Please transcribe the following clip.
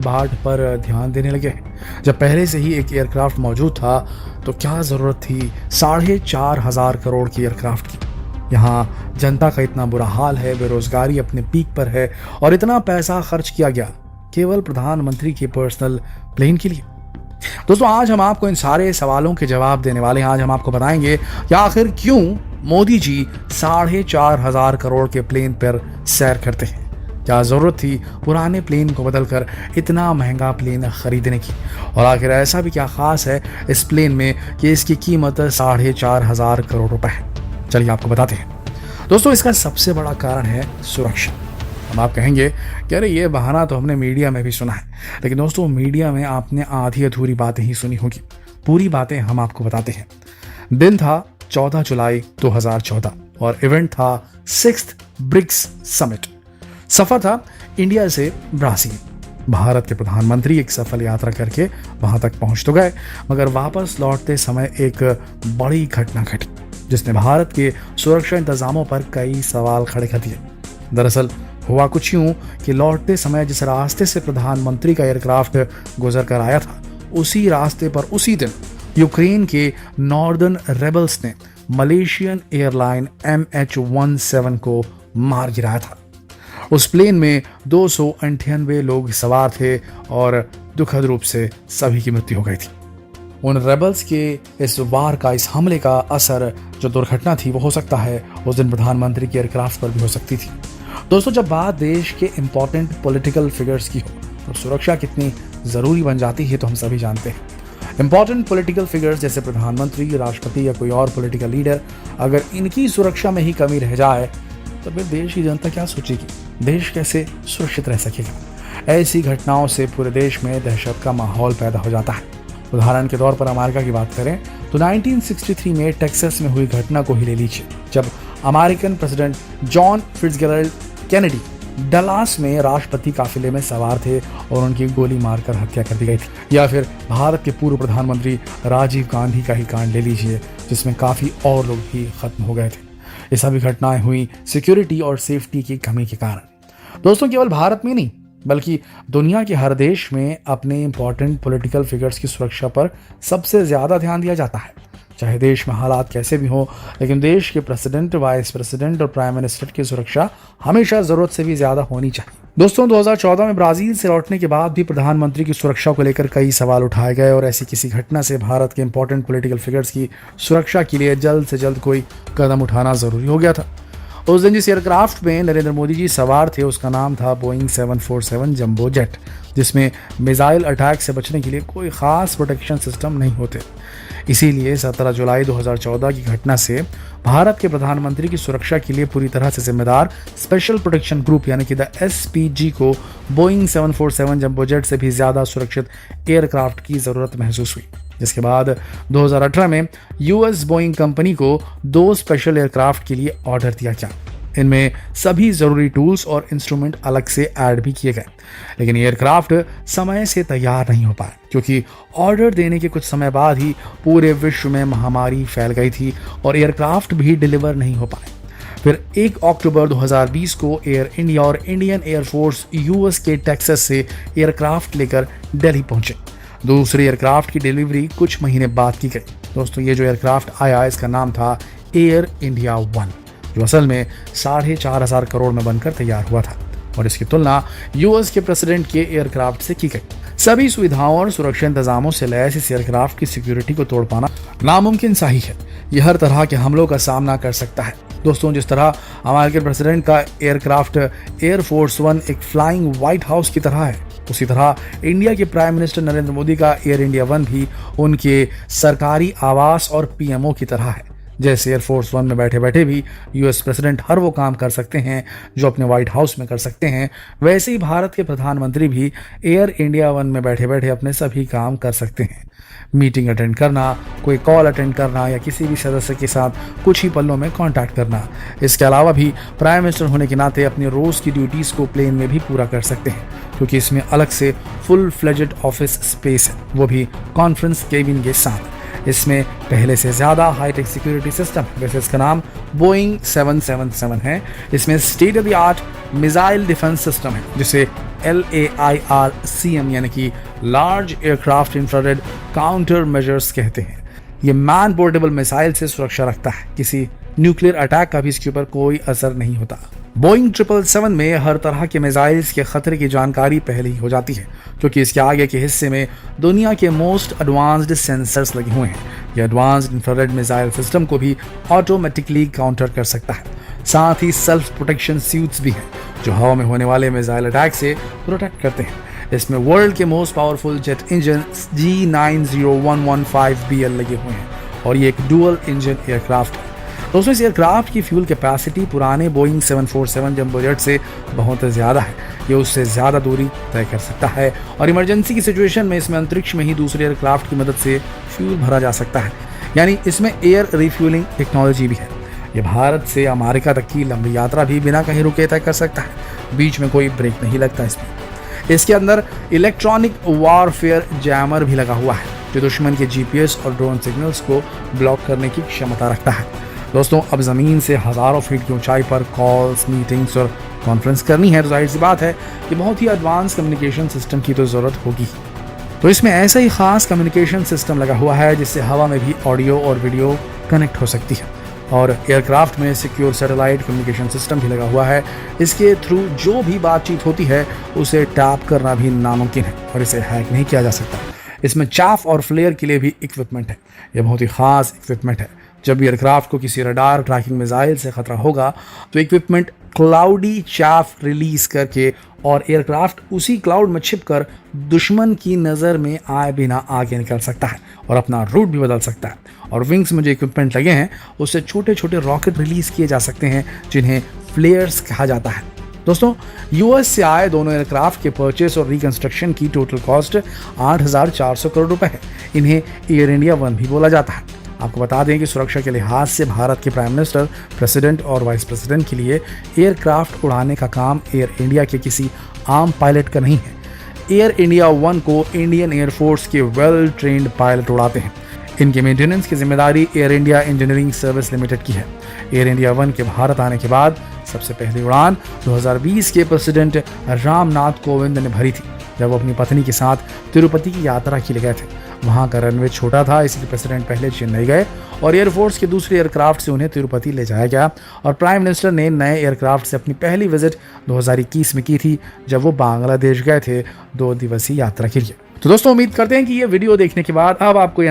बाट पर ध्यान देने लगे हैं। जब पहले से ही एक एयरक्राफ्ट मौजूद था तो क्या जरूरत थी 4,500 करोड़ की एयरक्राफ्ट की। यहाँ जनता का इतना बुरा हाल है, बेरोजगारी अपने पीक पर है और इतना पैसा खर्च किया गया केवल प्रधानमंत्री के पर्सनल प्लेन के लिए। दोस्तों, आज हम आपको इन सारे सवालों के जवाब देने वाले हैं। आज हम आपको बताएंगे कि आखिर क्यों मोदी जी 4,500 करोड़ के प्लेन पर सैर करते हैं। क्या जरूरत थी पुराने प्लेन को बदलकर इतना महंगा प्लेन खरीदने की, और आखिर ऐसा भी क्या खास है इस प्लेन में कि इसकी कीमत 4,500 करोड़ रुपए है। चलिए आपको बताते हैं। दोस्तों, इसका सबसे बड़ा कारण है सुरक्षा। अब आप कहेंगे कि अरे ये बहाना तो हमने मीडिया में भी सुना है, लेकिन दोस्तों मीडिया में आपने आधी अधूरी बातें ही सुनी होगी। पूरी बातें हम आपको बताते हैं। दिन था 14 जुलाई 2014 और इवेंट था 6th ब्रिक्स समिट। सफर था इंडिया से ब्राजील। भारत के प्रधानमंत्री एक सफल यात्रा करके वहां तक पहुंच तो गए, मगर वापस लौटते समय एक बड़ी घटना घटी जिसने भारत के सुरक्षा इंतजामों पर कई सवाल खड़े कर दिए। दरअसल हुआ कुछ यूं कि लौटते समय जिस रास्ते से प्रधानमंत्री का एयरक्राफ्ट गुजर कर आया था, उसी रास्ते पर उसी दिन यूक्रेन के नॉर्दर्न रेबल्स ने मलेशियन एयरलाइन MH17 को मार गिराया था। उस प्लेन में 298 लोग सवार थे और दुखद रूप से सभी की मृत्यु हो गई थी। उन रेबल्स के इस वार का, इस हमले का असर जो दुर्घटना थी वो हो सकता है उस दिन प्रधानमंत्री के एयरक्राफ्ट पर भी हो सकती थी। दोस्तों, जब बात देश के इंपॉर्टेंट पॉलिटिकल फिगर्स की हो तो सुरक्षा कितनी जरूरी बन जाती है तो हम सभी जानते हैं। इंपॉर्टेंट पॉलिटिकल फिगर्स जैसे प्रधानमंत्री, राष्ट्रपति या कोई और पॉलिटिकल लीडर, अगर इनकी सुरक्षा में ही कमी रह जाए तो फिर देश की जनता क्या सोचेगी, देश कैसे सुरक्षित रह सकेगा। ऐसी घटनाओं से पूरे देश में दहशत का माहौल पैदा हो जाता है। उदाहरण के तौर पर अमेरिका की बात करें तो 1963 में टेक्सास में हुई घटना को ही ले लीजिए, जब American president John Fitzgerald Kennedy Dallas में राष्ट्रपति काफिले में सवार थे और उनकी गोली मारकर हत्या कर दी गई थी। या फिर भारत के पूर्व प्रधानमंत्री राजीव गांधी का ही कांड ले लीजिए, जिसमें काफी और लोग भी खत्म हो गए थे। ये सभी घटनाएं हुई सिक्योरिटी और सेफ्टी की कमी के कारण। दोस्तों, केवल भारत में नहीं बल्कि दुनिया के हर देश में अपने इंपॉर्टेंट पॉलिटिकल फिगर्स की सुरक्षा पर सबसे ज्यादा ध्यान दिया जाता है। चाहे देश में हालात कैसे भी हो, लेकिन देश के प्रेसिडेंट, वाइस प्रेसिडेंट और प्राइम मिनिस्टर की सुरक्षा हमेशा जरूरत से भी ज्यादा होनी चाहिए। दोस्तों, 2014 में ब्राजील से लौटने के बाद भी प्रधानमंत्री की सुरक्षा को लेकर कई सवाल उठाए गए और ऐसी किसी घटना से भारत के इंपॉर्टेंट पॉलिटिकल फिगर्स की सुरक्षा के लिए जल्द से जल्द कोई कदम उठाना जरूरी हो गया था। उस दिन जिस एयरक्राफ्ट में नरेंद्र मोदी जी सवार थे उसका नाम था बोइंग 747 जंबो जेट, जिसमें मिसाइल अटैक से बचने के लिए कोई खास प्रोटेक्शन सिस्टम नहीं होते। इसीलिए 17 जुलाई 2014 की घटना से भारत के प्रधानमंत्री की सुरक्षा के लिए पूरी तरह से जिम्मेदार स्पेशल प्रोटेक्शन ग्रुप यानी कि द SPG को बोइंग 747 जंबो जेट से भी ज्यादा सुरक्षित एयरक्राफ्ट की जरूरत महसूस हुई। जिसके बाद 2018 में US बोइंग कंपनी को 2 स्पेशल एयरक्राफ्ट के लिए ऑर्डर दिया गया। इनमें सभी जरूरी टूल्स और इंस्ट्रूमेंट अलग से ऐड भी किए गए, लेकिन एयरक्राफ्ट समय से तैयार नहीं हो पाए क्योंकि ऑर्डर देने के कुछ समय बाद ही पूरे विश्व में महामारी फैल गई थी और एयरक्राफ्ट भी डिलीवर नहीं हो पाए। फिर 1 अक्टूबर 2020 को एयर इंडिया और इंडियन एयरफोर्स US के टेक्सास से एयरक्राफ्ट लेकर दिल्ली पहुंचे। दूसरे एयरक्राफ्ट की डिलीवरी कुछ महीने बाद की गई। दोस्तों, ये जो एयरक्राफ्ट आया इसका नाम था एयर इंडिया 1, जो असल में 4,500 करोड़ में बनकर तैयार हुआ था और इसकी तुलना US के प्रेसिडेंट के एयरक्राफ्ट से की गई। सभी सुविधाओं और सुरक्षा इंतजामों से लैस इस एयरक्राफ्ट की सिक्योरिटी को तोड़ पाना नामुमकिन सा ही है। यह हर तरह के हमलों का सामना कर सकता है। दोस्तों, जिस तरह अमेरिकन प्रेसिडेंट का एयरक्राफ्ट एयरफोर्स 1 एक फ्लाइंग व्हाइट हाउस की तरह है, उसी तरह इंडिया के प्राइम मिनिस्टर नरेंद्र मोदी का एयर इंडिया 1 भी उनके सरकारी आवास और PMO की तरह है। जैसे एयरफोर्स 1 में बैठे बैठे भी US प्रेसिडेंट हर वो काम कर सकते हैं जो अपने व्हाइट हाउस में कर सकते हैं, वैसे ही भारत के प्रधानमंत्री भी एयर इंडिया 1 में बैठे बैठे अपने सभी काम कर सकते हैं। मीटिंग अटेंड करना, कोई कॉल अटेंड करना या किसी भी सदस्य के साथ कुछ ही पलों में कांटेक्ट करना। इसके अलावा भी प्राइम मिनिस्टर होने के नाते अपनी रोज की ड्यूटीज को प्लेन में भी पूरा कर सकते हैं, क्योंकि इसमें अलग से फुल फ्लेजेड ऑफिस स्पेस है, वो भी कॉन्फ्रेंस केबिन के साथ। इसमें पहले से ज़्यादा हाईटेक सिक्योरिटी सिस्टम, वैसे इसका नाम बोइंग 777 है। इसमें state of the art missile defence system है, जिसे LAIRCM यानी कि large aircraft infrared counter measures कहते हैं। ये मैन पोर्टेबल मिसाइल से सुरक्षा रखता है, किसी न्यूक्लियर अटैक का भी इसके ऊपर कोई असर नहीं होता। बोइंग 777 में हर तरह के मिसाइल्स के खतरे की जानकारी पहले ही हो जाती है, क्योंकि इसके आगे के हिस्से में दुनिया के मोस्ट एडवांस्ड सेंसर्स लगे हुए हैं। यह एडवांस्ड इंफ्रारेड मिसाइल सिस्टम को भी ऑटोमेटिकली काउंटर कर सकता है। साथ ही सेल्फ प्रोटेक्शन सूट्स भी हैं, जो हवा में होने वाले मिसाइल अटैक से प्रोटेक्ट करते हैं। इसमें वर्ल्ड के most powerful jet engine G90115BL लगे हुए हैं और ये एक डुअल इंजन एयरक्राफ्ट है। दोस्तों, इस एयरक्राफ्ट की फ्यूल कैपेसिटी पुराने बोइंग 747 जंबो जेट से बहुत ज़्यादा है। ये उससे ज़्यादा दूरी तय कर सकता है और इमरजेंसी की सिचुएशन में इसमें अंतरिक्ष में ही दूसरे एयरक्राफ्ट की मदद से फ्यूल भरा जा सकता है, यानी इसमें एयर रिफ्यूलिंग टेक्नोलॉजी भी है। ये भारत से अमेरिका तक की लंबी यात्रा भी बिना कहीं रुके तय कर सकता है। बीच में कोई ब्रेक नहीं लगता इसमें। इसके अंदर इलेक्ट्रॉनिक वॉरफेयर जैमर भी लगा हुआ है, जो दुश्मन के GPS और ड्रोन सिग्नल्स को ब्लॉक करने की क्षमता रखता है। दोस्तों, अब ज़मीन से हज़ारों फीट की ऊंचाई पर कॉल्स, मीटिंग्स और कॉन्फ्रेंस करनी है तो जाहिर सी बात है कि बहुत ही एडवांस कम्युनिकेशन सिस्टम की तो ज़रूरत होगी। तो इसमें ऐसा ही ख़ास कम्युनिकेशन सिस्टम लगा हुआ है जिससे हवा में भी ऑडियो और वीडियो कनेक्ट हो सकती है। और एयरक्राफ्ट में सिक्योर सैटेलाइट कम्युनिकेशन सिस्टम भी लगा हुआ है। इसके थ्रू जो भी बातचीत होती है उसे टैप करना भी नामुमकिन है और इसे हैक नहीं किया जा सकता। इसमें चाफ और फ्लेयर के लिए भी इक्विपमेंट है। यह बहुत ही ख़ास इक्विपमेंट है। जब भी एयरक्राफ्ट को किसी रडार ट्रैकिंग मिसाइल से खतरा होगा तो इक्विपमेंट क्लाउडी चाफ रिलीज करके और एयरक्राफ्ट उसी क्लाउड में छिपकर दुश्मन की नज़र में आए बिना आगे निकल सकता है और अपना रूट भी बदल सकता है। और विंग्स में जो इक्विपमेंट लगे हैं उससे छोटे छोटे रॉकेट रिलीज किए जा सकते हैं, जिन्हें फ्लेयर्स कहा जाता है। दोस्तों, US से आए दोनों एयरक्राफ्ट के परचेस और रिकंस्ट्रक्शन की टोटल कॉस्ट 8,400 करोड़ रुपए है। इन्हें एयर इंडिया 1 भी बोला जाता है। आपको बता दें कि सुरक्षा के लिहाज से भारत के प्राइम मिनिस्टर, प्रेसिडेंट और वाइस प्रेसिडेंट के लिए एयरक्राफ्ट उड़ाने का काम एयर इंडिया के किसी आम पायलट का नहीं है। एयर इंडिया 1 को इंडियन एयरफोर्स के वेल ट्रेंड पायलट उड़ाते हैं। इनके मेंटेनेंस की जिम्मेदारी air India engineering service limited की है। एयर इंडिया 1 के भारत आने के बाद सबसे पहली उड़ान 2020 के प्रेसिडेंट रामनाथ कोविंद ने भरी थी, जब वो अपनी पत्नी के साथ तिरुपति की यात्रा के लिए गए थे। वहाँ का रनवे छोटा था, इसलिए प्रेसिडेंट पहले चेन्नई गए और एयरफोर्स के दूसरे एयरक्राफ्ट से उन्हें तिरुपति ले जाया गया और प्राइम मिनिस्टर ने नए एयरक्राफ्ट से अपनी पहली विजिट 2021 में की थी, जब वो बांग्लादेश गए थे 2 दिवसीय यात्रा के लिए। तो दोस्तों, उम्मीद करते हैं कि ये वीडियो देखने के बाद अब आपको